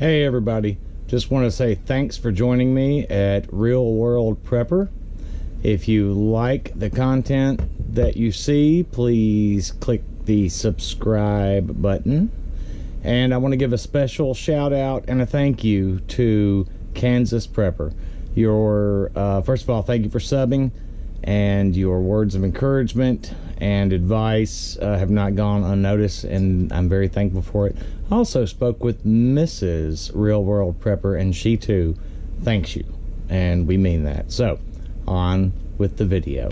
Hey everybody, just want to say thanks for joining me at Real World Prepper. If you like the content that you see, please click the subscribe button. And I want to give a special shout out and a thank you to Kansas Prepper. First of all, thank you for subbing, and your words of encouragement and advice have not gone unnoticed, and I'm very thankful for it. I also spoke with Mrs. Real World Prepper, and she too thanks you, and we mean that. So, on with the video.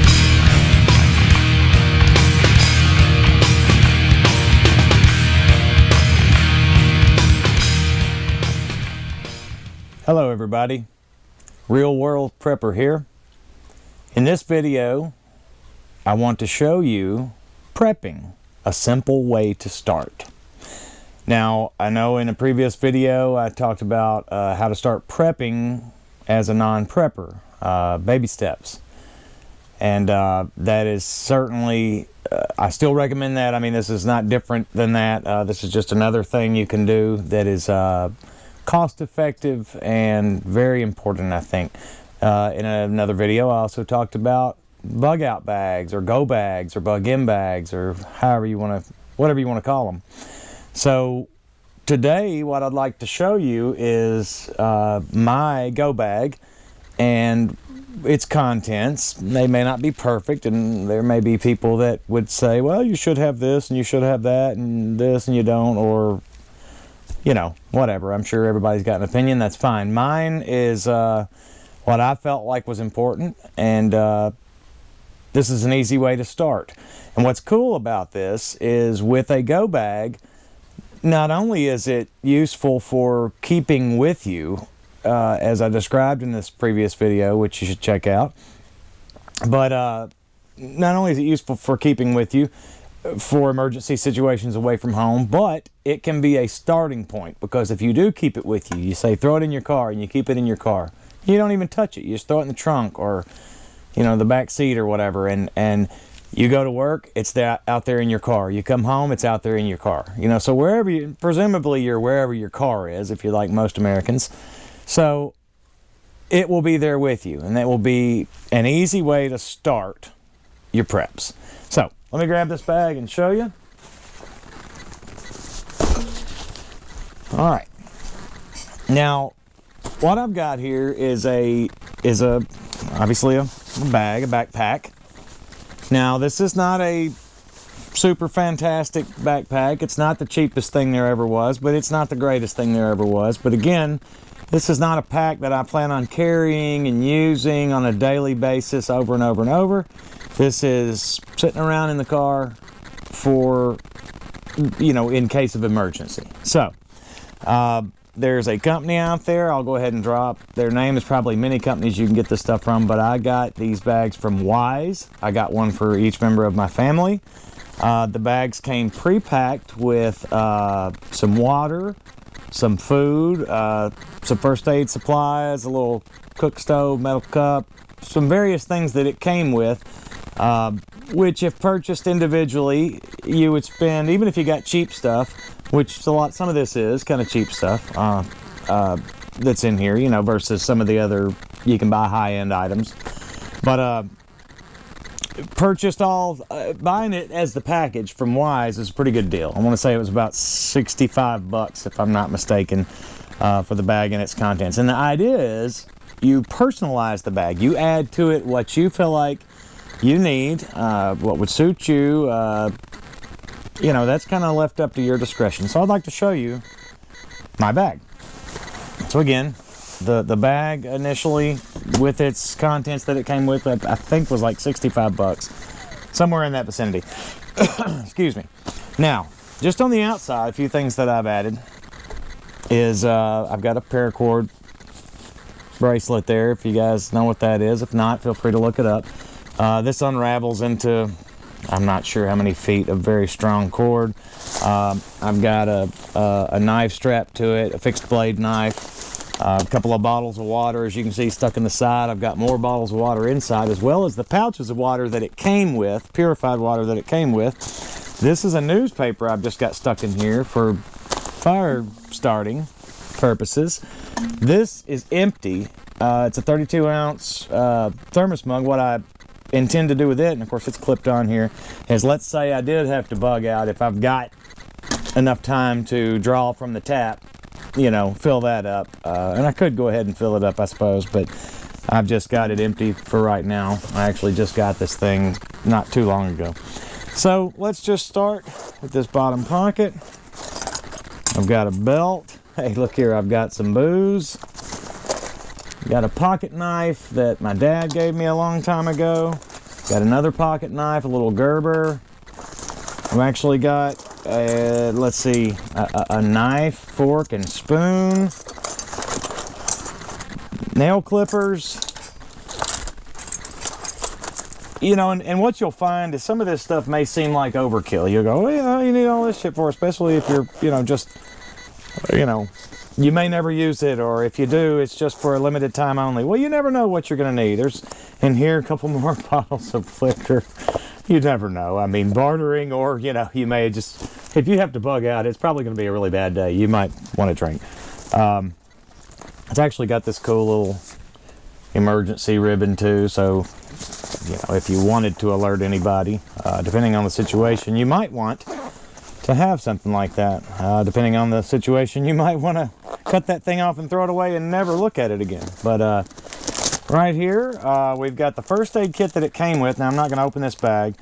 Hello everybody, Real World Prepper here. In this video, I want to show you prepping, a simple way to start. Now, I know in a previous video I talked about how to start prepping as a non-prepper, baby steps. And that is certainly, I still recommend that. I mean, this is not different than that. This is just another thing you can do that is cost-effective and very important, I think. In another video, I also talked about bug out bags or go bags or bug in bags or whatever you want to call them. So today what I'd like to show you is my go bag and its contents. They may not be perfect, and there may be people that would say, well, you should have this and you should have that and this and you don't, or you know, whatever. I'm sure everybody's got an opinion. That's fine. Mine is what I felt like was important, and this is an easy way to start. And what's cool about this is with a go bag, not only is it useful for keeping with you, as I described in this previous video, which you should check out, but not only is it useful for keeping with you for emergency situations away from home, but it can be a starting point, because if you do keep it with you, you say throw it in your car, and you keep it in your car, you don't even touch it, you just throw it in the trunk or, you know, the back seat or whatever, and you go to work, it's out there in your car. You come home, it's out there in your car. You know, so presumably you're wherever your car is, if you're like most Americans. So it will be there with you, and that will be an easy way to start your preps. So let me grab this bag and show you. All right. Now, what I've got here is obviously a bag, a backpack. Now, this is not a super fantastic backpack. It's not the cheapest thing there ever was, but it's not the greatest thing there ever was. But again, this is not a pack that I plan on carrying and using on a daily basis over and over and over. This is sitting around in the car for, you know, in case of emergency. So, there's a company out there. I'll go ahead and drop their name. There's probably many companies you can get this stuff from, but I got these bags from Wise. I got one for each member of my family. The bags came pre-packed with some water, some food, some first aid supplies, a little cook stove, metal cup, some various things that it came with, which if purchased individually, you would spend, even if you got cheap stuff, which some of this is kind of cheap stuff that's in here, you know, versus some of the other, you can buy high-end items. But buying it as the package from Wise is a pretty good deal. I want to say it was about $65, if I'm not mistaken, for the bag and its contents. And the idea is you personalize the bag. You add to it what you feel like you need, what would suit you. You know, that's kind of left up to your discretion. So I'd like to show you my bag. So again, the bag initially with its contents that it came with, I think was like $65, somewhere in that vicinity. Excuse me. Now, just on the outside, a few things that I've added is I've got a paracord bracelet there, if you guys know what that is. If not, feel free to look it up. This unravels into, I'm not sure how many feet of very strong cord. I've got a knife strapped to it, a fixed blade knife, a couple of bottles of water, as you can see, stuck in the side. I've got more bottles of water inside, as well as the pouches of water that it came with, purified water that it came with. This is a newspaper I've just got stuck in here for fire starting. purposes. This is empty. It's a 32-ounce thermos mug. What I intend to do with it, and of course it's clipped on here, is let's say I did have to bug out. If I've got enough time to draw from the tap, you know, fill that up. And I could go ahead and fill it up, I suppose, but I've just got it empty for right now. I actually just got this thing not too long ago. So let's just start with this bottom pocket. I've got a belt. Hey, look here, I've got some booze. Got a pocket knife that my dad gave me a long time ago. Got another pocket knife, a little Gerber. I've actually got, let's see, a knife, fork, and spoon. Nail clippers. You know, and what you'll find is some of this stuff may seem like overkill. You'll go, oh, yeah, you need all this shit for, especially if you're, you know, just, you know, you may never use it, or if you do, it's just for a limited time only. Well, you never know what you're going to need. There's in here a couple more bottles of liquor. You never know. I mean, bartering, or, you know, you may just, if you have to bug out, it's probably going to be a really bad day. You might want to drink. It's actually got this cool little emergency ribbon too, so, you know, if you wanted to alert anybody, depending on the situation, you might want to have something like that. Depending on the situation, you might want to cut that thing off and throw it away and never look at it again. But right here, we've got the first aid kit that it came with. Now, I'm not going to open this bag.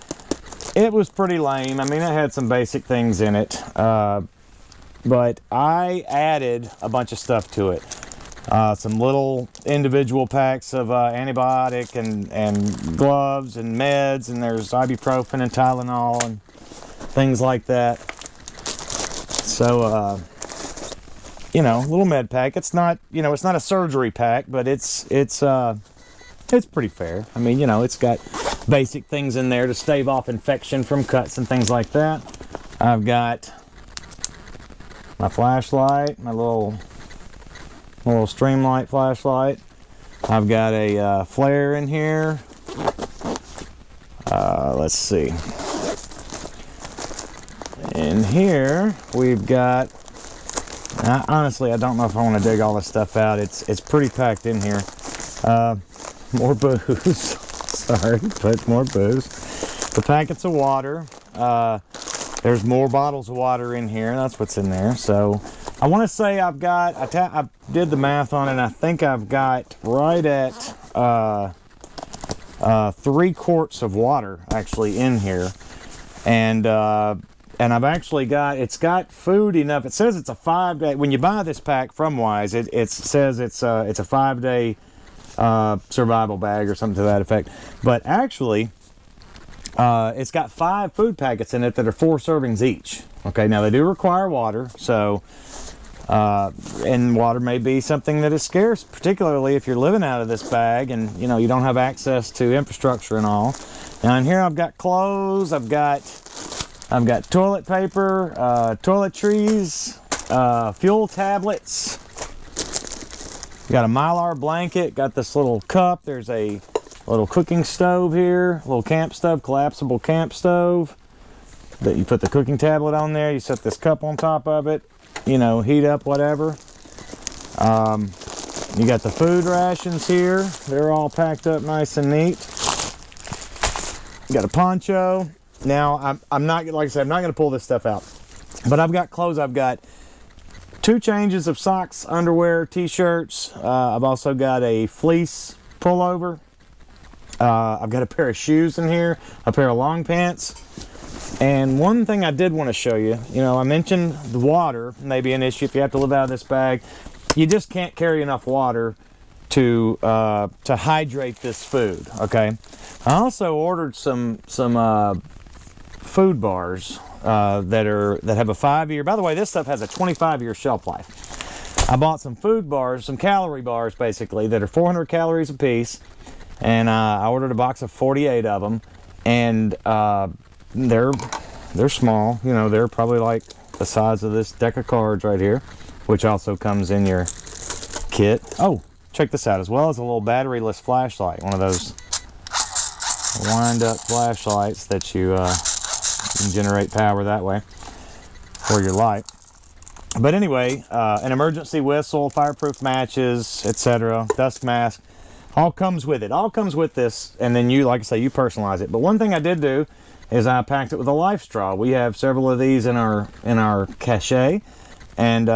It was pretty lame. I mean, it had some basic things in it, but I added a bunch of stuff to it. Some little individual packs of antibiotic and gloves and meds, and there's ibuprofen and Tylenol and things like that. So, you know, little med pack. It's not, you know, it's not a surgery pack, but it's pretty fair. I mean, you know, it's got basic things in there to stave off infection from cuts and things like that. I've got my flashlight, my little Streamlight flashlight. I've got a flare in here. Let's see. In here we've got, honestly I don't know if I want to dig all this stuff out. It's pretty packed in here. More booze. Sorry, but more booze. The packets of water. There's more bottles of water in here. That's what's in there. So I want to say I've got, I did the math on it, and I think I've got right at 3 quarts of water actually in here. And I've actually got, it's got food enough. It says it's a 5-day, when you buy this pack from Wise, it says it's a 5-day survival bag or something to that effect. But actually, it's got 5 food packets in it that are 4 servings each. Okay, now they do require water, so, and water may be something that is scarce, particularly if you're living out of this bag and, you know, you don't have access to infrastructure and all. Now in here I've got clothes, I've got toilet paper, toiletries, fuel tablets. Got a Mylar blanket, got this little cup. There's a little cooking stove here, a little camp stove, collapsible camp stove that you put the cooking tablet on there. You set this cup on top of it, you know, heat up whatever. You got the food rations here. They're all packed up nice and neat. You got a poncho. Now, I'm not, like I said, I'm not going to pull this stuff out. But I've got clothes. I've got 2 changes of socks, underwear, t-shirts. I've also got a fleece pullover. I've got a pair of shoes in here, a pair of long pants. And one thing I did want to show you, you know, I mentioned the water may be an issue if you have to live out of this bag. You just can't carry enough water to hydrate this food, okay? I also ordered some food bars that have a 5-year. By the way, this stuff has a 25-year shelf life. I bought some food bars, some calorie bars basically, that are 400 calories a piece, and I ordered a box of 48 of them, and they're small. You know, they're probably like the size of this deck of cards right here, which also comes in your kit. Oh, check this out, as well as a little batteryless flashlight, one of those wind-up flashlights that you can generate power that way for your light. But anyway, an emergency whistle, fireproof matches, etc., dust mask, all comes with it. All comes with this, and then you, like I say, you personalize it. But one thing I did do is I packed it with a life straw. We have several of these in our cache, and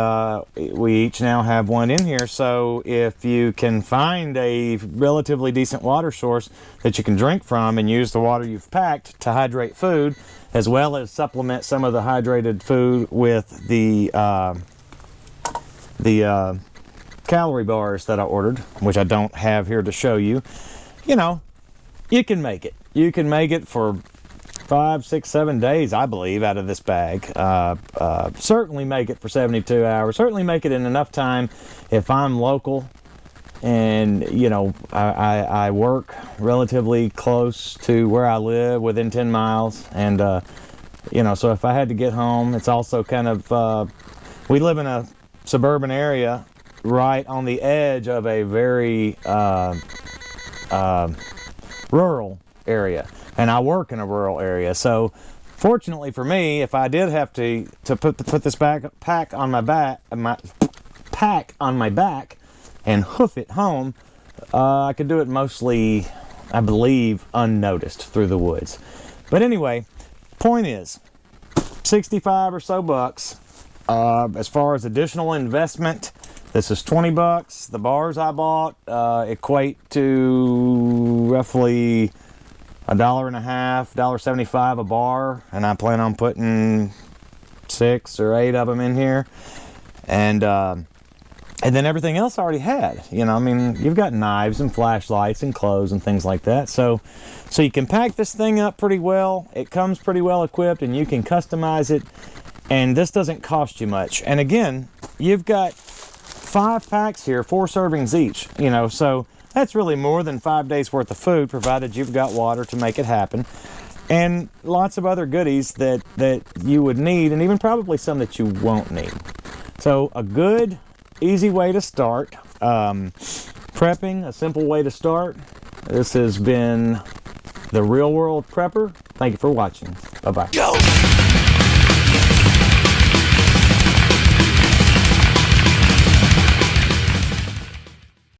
we each now have one in here. So if you can find a relatively decent water source that you can drink from and use the water you've packed to hydrate food, as well as supplement some of the hydrated food with the calorie bars that I ordered, which I don't have here to show you, you know, you can make it. You can make it for 5, 6, 7 days, I believe, out of this bag. Certainly make it for 72 hours. Certainly make it in enough time if I'm local and, you know, I work relatively close to where I live, within 10 miles. And, you know, so if I had to get home, it's also kind of, we live in a suburban area right on the edge of a very rural area, and I work in a rural area. So fortunately for me, if I did have to put this pack on my back, and hoof it home, I could do it mostly, I believe, unnoticed through the woods. But anyway, point is, 65 or so bucks. As far as additional investment, this is 20 bucks. The bars I bought equate to roughly $1.50, $1.75 a bar, and I plan on putting 6 or 8 of them in here. And then everything else I already had. You know, I mean, you've got knives and flashlights and clothes and things like that. So you can pack this thing up pretty well. It comes pretty well equipped, and you can customize it. And this doesn't cost you much. And again, you've got 5 packs here, 4 servings each. You know, so that's really more than 5 days worth of food, provided you've got water to make it happen. And lots of other goodies that you would need, and even probably some that you won't need. So a good, easy way to start. Prepping, a simple way to start. This has been the Real World Prepper. Thank you for watching. Bye-bye.